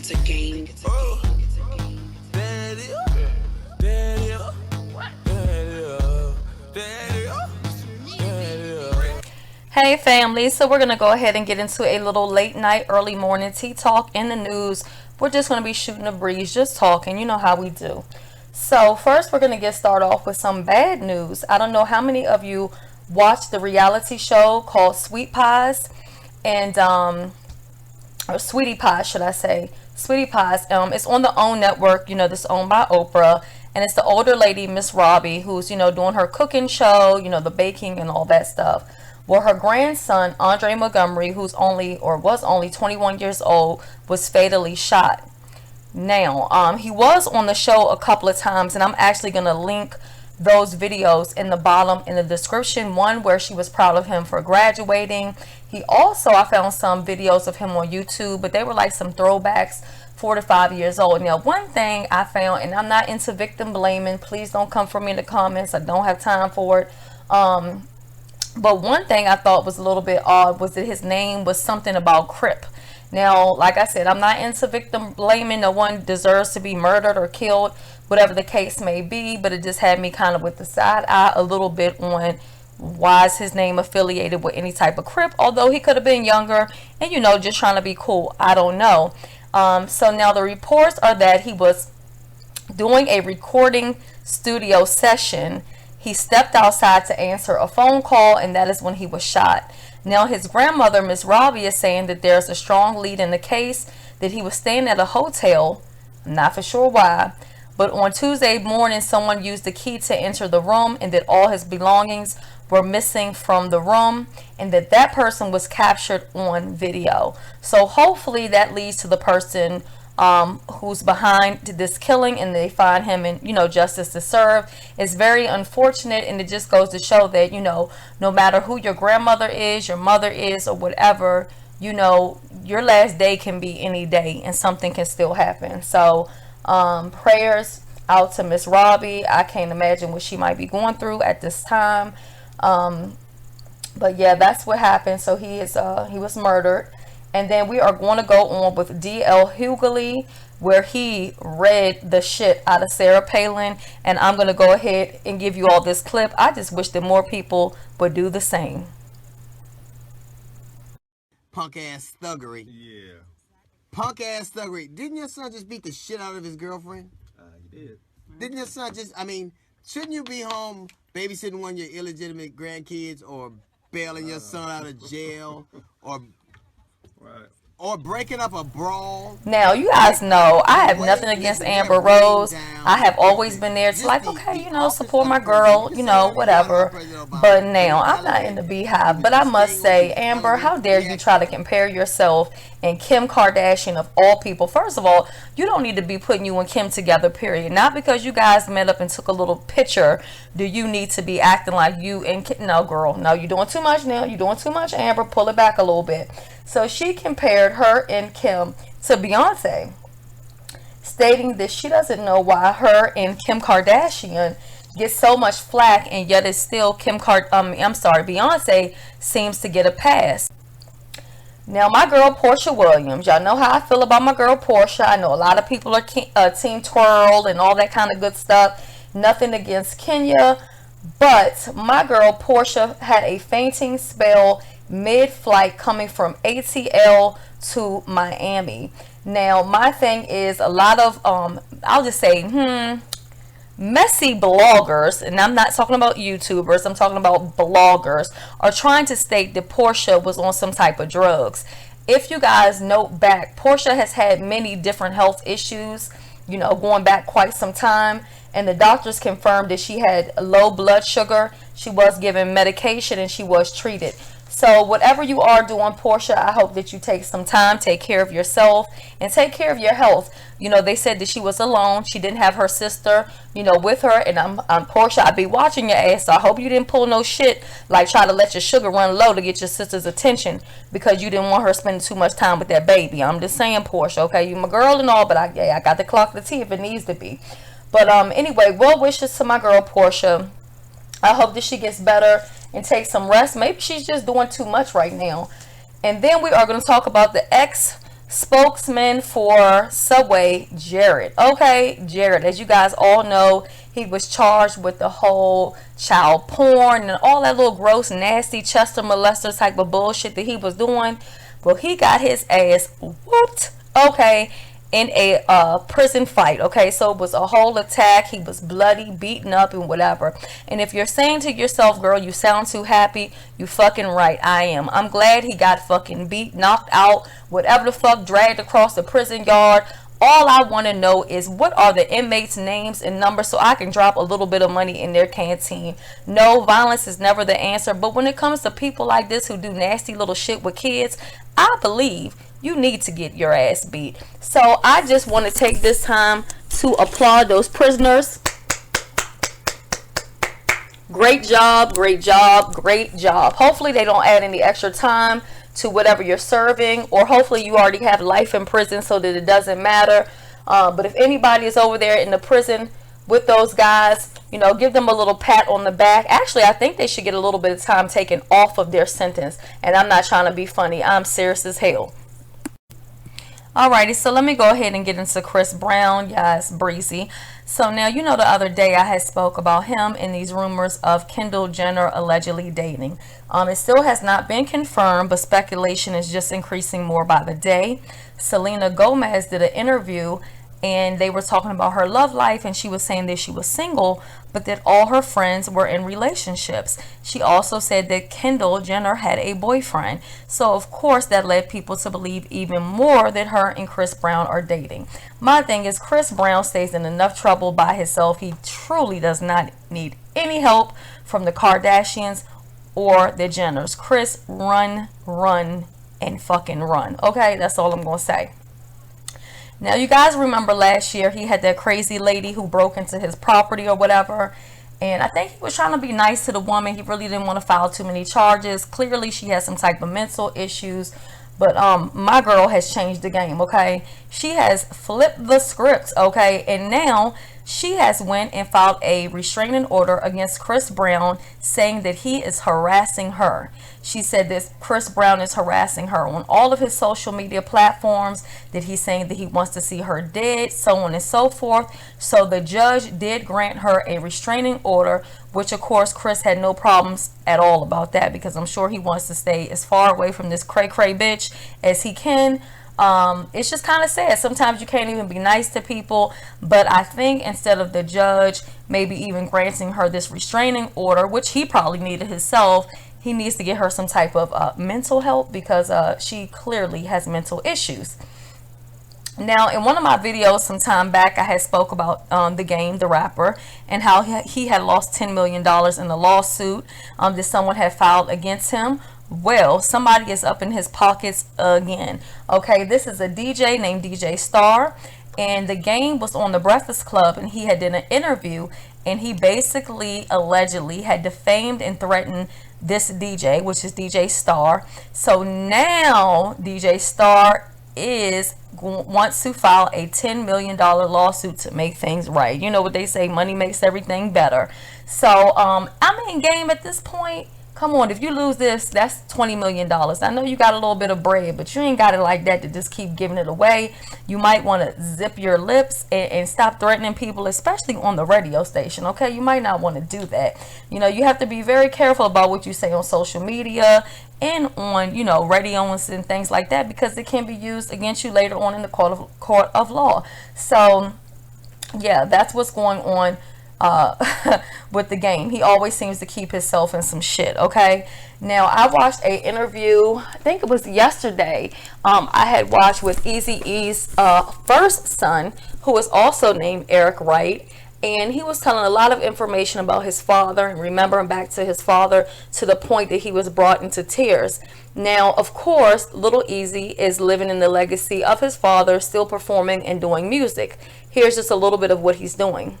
it's a game. Hey family, so we're going to go ahead and get into a little late night, early morning tea talk in the news. We're just going to be shooting a breeze, just talking. You know how we do. So first we're going to get started off with some bad news. I don't know how many of you watched the reality show called Sweet Pies and or Sweetie Pie, should I say. Sweetie Pies. It's on the OWN network, you know, that's owned by Oprah. And it's the older lady, Miss Robbie, who's, you know, doing her cooking show, you know, the baking and all that stuff. Well, her grandson, Andre Montgomery, who's only, or was only 21 years old, was fatally shot. Now, he was on the show a couple of times, and I'm actually going to link those videos in the bottom in the description. One where she was proud of him for graduating. He also, I found some videos of him on YouTube, but they were like some throwbacks, 4 to 5 years old. Now, one thing I found, and I'm not into victim blaming, please don't come for me in the comments, I don't have time for it. But one thing I thought was a little bit odd was that his name was something about Crip. Now, like I said, I'm not into victim blaming. No one deserves to be murdered or killed, whatever the case may be. But it just had me kind of with the side eye a little bit on why is his name affiliated with any type of Crip. Although he could have been younger and, you know, just trying to be cool. I don't know. So now the reports are that he was doing a recording studio session. He stepped outside to answer a phone call, and that is when he was shot. Now, his grandmother, Miss Robbie, is saying that there's a strong lead in the case, that he was staying at a hotel, I'm not for sure why, but on Tuesday morning, someone used the key to enter the room, and that all his belongings were missing from the room, and that that person was captured on video. So hopefully that leads to the person who's behind this killing, and they find him and, you know, justice to serve. It's very unfortunate, and it just goes to show that, you know, no matter who your grandmother is, your mother is, or whatever, you know, your last day can be any day and something can still happen. So prayers out to Miss Robbie. I can't imagine what she might be going through at this time. But yeah, that's what happened. So he was murdered. And then we are going to go on with D.L. Hughley, where he read the shit out of Sarah Palin. And I'm going to go ahead and give you all this clip. I just wish that more people would do the same. Punk ass thuggery. Yeah. Punk ass thuggery. Didn't your son just beat the shit out of his girlfriend? He did. Didn't your son just, I mean, shouldn't you be home babysitting one of your illegitimate grandkids, or bailing your son out of jail, or breaking up a brawl? Now, you guys know I have nothing against Amber Rose. I have always been there to, like, okay, you know, support my girl, you know, whatever. But now, I'm not in the Beehive. But I must say, Amber, how dare you try to compare yourself and Kim Kardashian of all people? First of all, you don't need to be putting you and Kim together, period. Not because you guys met up and took a little picture do you need to be acting like you and Kim. No, girl, no, you're doing too much now. You're doing too much, Amber. Pull it back a little bit. So she compared her and Kim to Beyonce, stating that she doesn't know why her and Kim Kardashian get so much flack, and yet it's still Beyonce seems to get a pass. Now, my girl Portia Williams, y'all know how I feel about my girl Portia. I know a lot of people are Team Twirl and all that kind of good stuff. Nothing against Kenya, but my girl Portia had a fainting spell mid-flight coming from ATL to Miami. Now, my thing is a lot of, I'll just say, messy bloggers, and I'm not talking about YouTubers, I'm talking about bloggers, are trying to state that Portia was on some type of drugs. If you guys note back, Portia has had many different health issues, you know, going back quite some time, and the doctors confirmed that she had low blood sugar, she was given medication, and she was treated. So whatever you are doing, Portia, I hope that you take some time, take care of yourself, and take care of your health. You know, they said that she was alone. She didn't have her sister, you know, with her. And I'm Portia, I be watching your ass. So I hope you didn't pull no shit like try to let your sugar run low to get your sister's attention because you didn't want her spending too much time with that baby. I'm just saying, Portia, okay? You my girl and all, but I got to clock the tea if it needs to be. But anyway, well wishes to my girl Portia. I hope that she gets better and take some rest. Maybe she's just doing too much right now. And then we are going to talk about the spokesman for Subway, Jared. Okay, Jared, as you guys all know, he was charged with the whole child porn and all that little gross, nasty Chester molester type of bullshit that he was doing. Well, he got his ass whooped, okay, in a prison fight. Okay, so it was a whole attack. He was bloody, beaten up, and whatever. And if you're saying to yourself, girl, you sound too happy, you fucking right, I am. I'm glad he got fucking beat, knocked out, whatever the fuck, dragged across the prison yard. All I want to know is, what are the inmates' names and numbers so I can drop a little bit of money in their canteen. No, violence is never the answer, but when it comes to people like this who do nasty little shit with kids, I believe you need to get your ass beat. So I just want to take this time to applaud those prisoners. Great job, great job, great job. Hopefully they don't add any extra time to whatever you're serving, or hopefully you already have life in prison so that it doesn't matter. But if anybody is over there in the prison with those guys, you know, give them a little pat on the back. Actually, I think they should get a little bit of time taken off of their sentence. And I'm not trying to be funny. I'm serious as hell. Alrighty, so let me go ahead and get into Chris Brown. Yes, breezy. So now, you know, the other day I had spoke about him and these rumors of Kendall Jenner allegedly dating. It still has not been confirmed, but speculation is just increasing more by the day. Selena Gomez did an interview and they were talking about her love life, and she was saying that she was single, but that all her friends were in relationships. She also said that Kendall Jenner had a boyfriend. So of course that led people to believe even more that her and Chris Brown are dating. My thing is, Chris Brown stays in enough trouble by himself. He truly does not need any help from the Kardashians or the Jenners. Chris, run, and fucking run. Okay, that's all I'm gonna say. Now, you guys remember last year he had that crazy lady who broke into his property or whatever. And I think he was trying to be nice to the woman. He really didn't want to file too many charges. Clearly, she has some type of mental issues. But my girl has changed the game, okay? She has flipped the script, okay? And now she has went and filed a restraining order against Chris Brown, saying that he is harassing her. She said that Chris Brown is harassing her on all of his social media platforms, that he's saying that he wants to see her dead, so on and so forth. So the judge did grant her a restraining order, which of course Chris had no problems at all about that, because I'm sure he wants to stay as far away from this cray bitch as he can. It's just kind of sad. Sometimes you can't even be nice to people, but I think instead of the judge maybe even granting her this restraining order, which he probably needed himself, he needs to get her some type of mental help, because she clearly has mental issues. Now, in one of my videos some time back, I had spoke about The Game, the rapper, and how he had lost $10 million in a lawsuit that someone had filed against him. Well, somebody is up in his pockets again. Okay, this is a DJ named DJ Star, and The Game was on the Breakfast Club, and he had done an interview, and he basically allegedly had defamed and threatened this DJ, which is DJ Star. So now DJ Star wants to file a $10 million lawsuit to make things right. You know what they say, money makes everything better. So I mean, Game, at this point, come on, if you lose this, that's $20 million. I know you got a little bit of bread, but you ain't got it like that to just keep giving it away. You might want to zip your lips and stop threatening people, especially on the radio station, okay? You might not want to do that. You know, you have to be very careful about what you say on social media and on, you know, radios and things like that, because it can be used against you later on in the court of law. So, yeah, that's what's going on with The Game. He always seems to keep himself in some shit. Okay, now I watched a interview, I think it was yesterday, I had watched with Eazy-E's first son, who is also named Eric Wright, and he was telling a lot of information about his father and remembering back to his father, to the point that he was brought into tears. Now, of course, little Eazy is living in the legacy of his father, still performing and doing music. Here's just a little bit of what he's doing.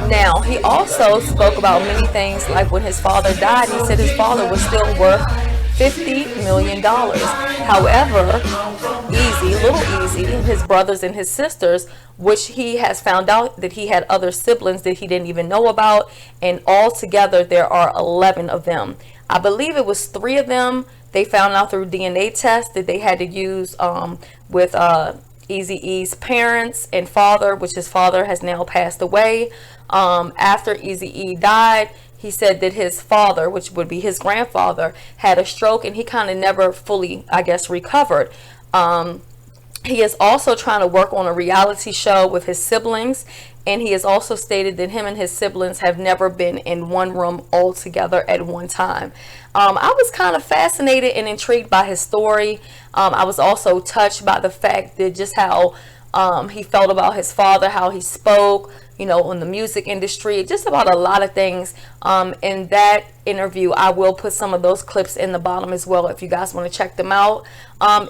Now, he also spoke about many things, like when his father died, he said his father was still worth $50 million. However, little Eazy, and his brothers and his sisters, which he has found out that he had other siblings that he didn't even know about, and altogether there are 11 of them. I believe it was 3 of them they found out through DNA tests that they had to use with Eazy-E's parents and father, which his father has now passed away. After Eazy-E died, he said that his father, which would be his grandfather, had a stroke, and he kind of never fully, I guess, recovered. He is also trying to work on a reality show with his siblings, and he has also stated that him and his siblings have never been in one room all together at one time. I was kind of fascinated and intrigued by his story. I was also touched by the fact that just how he felt about his father, how he spoke, you know, in the music industry, just about a lot of things. In that interview, I will put some of those clips in the bottom as well if you guys want to check them out.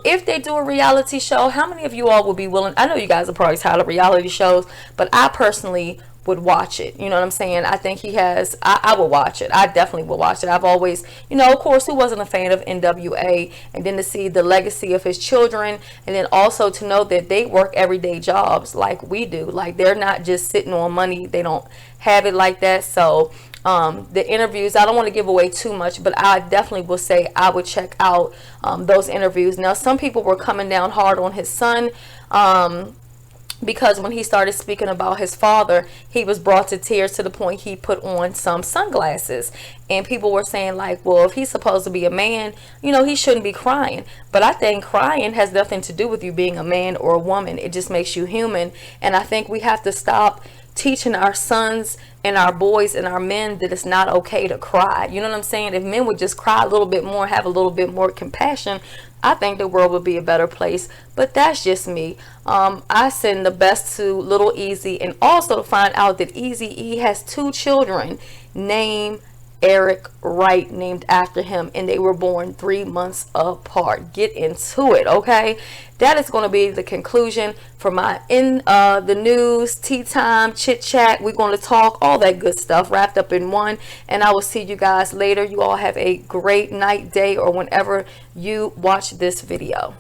If they do a reality show, how many of you all will be willing? I know you guys are probably tired of reality shows, but I personally would watch it. You know what I'm saying? I think he has, I will watch it. I definitely will watch it. I've always, you know, of course, who wasn't a fan of NWA, and then to see the legacy of his children, and then also to know that they work everyday jobs like we do. Like, they're not just sitting on money. They don't have it like that. So the interviews, I don't want to give away too much, but I definitely will say I would check out those interviews. Now, some people were coming down hard on his son, because when he started speaking about his father, he was brought to tears to the point he put on some sunglasses, and people were saying like, well, if he's supposed to be a man, you know, he shouldn't be crying. But I think crying has nothing to do with you being a man or a woman. It just makes you human. And I think we have to stop teaching our sons and our boys and our men that it's not okay to cry. You know what I'm saying? If men would just cry a little bit more, have a little bit more compassion, I think the world would be a better place. But that's just me. I send the best to little Eazy, and also to find out that Eazy-E has 2 children named Eric Wright, named after him, and they were born 3 months apart. Get into it, okay? That is going to be the conclusion for my the news, tea time, chit chat. We're going to talk all that good stuff wrapped up in one, and I will see you guys later. You all have a great night, day, or whenever you watch this video.